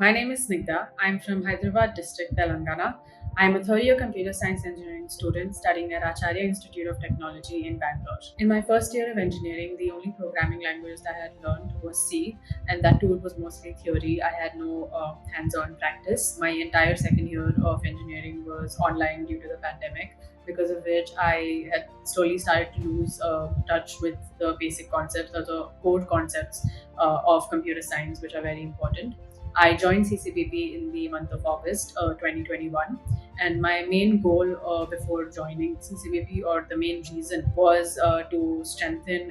My name is Snigdha. I'm from Hyderabad district, Telangana. I'm a third year computer science engineering student studying at Acharya Institute of Technology in Bangalore. In my first year of engineering, the only programming language that I had learned was C, and that too it was mostly theory. I had no hands on practice. My entire second year of engineering was online due to the pandemic, because of which I had slowly started to lose touch with the basic concepts or the core concepts of computer science, which are very important. I joined CCPP in the month of August 2021, and my main goal before joining CCPP, or the main reason, was to strengthen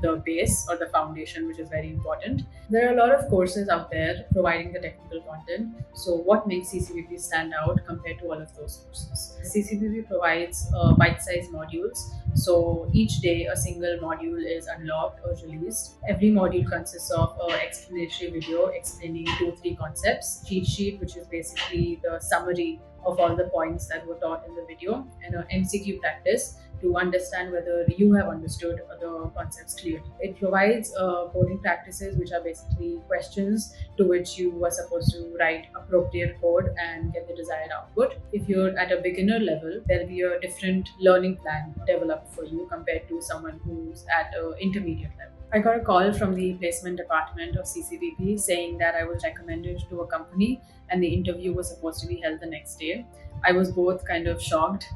the base or the foundation, which is very important. There are a lot of courses out there providing the technical content. So, what makes CCPP stand out compared to all of those courses? CCPP provides bite-sized modules. So each day, a single module is unlocked or released. Every module consists of an explanatory video explaining 2 3 concepts, cheat sheet, which is basically the summary of all the points that were taught in the video, and an MCQ practice to understand whether you have understood the concepts clearly. It provides coding practices, which are basically questions to which you are supposed to write appropriate code and get the desired output. If you're at a beginner level, there'll be a different learning plan developed for you compared to someone who's at an intermediate level. I got a call from the placement department of CCBP saying that I was recommended to a company and the interview was supposed to be held the next day. I was both kind of shocked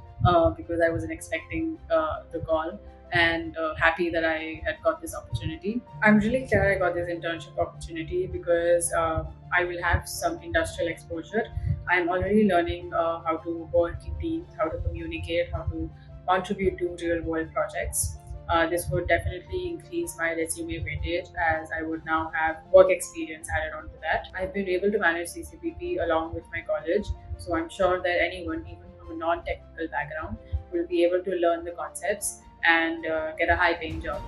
because I wasn't expecting the call, and happy that I had got this opportunity. I'm really glad I got this internship opportunity because I will have some industrial exposure. I'm already learning how to work in teams, how to communicate, how to contribute to real world projects. This would definitely increase my resume weightage, as I would now have work experience added on to that. I've been able to manage CCPP along with my college, so I'm sure that anyone, even from a non technical background, will be able to learn the concepts and get a high paying job.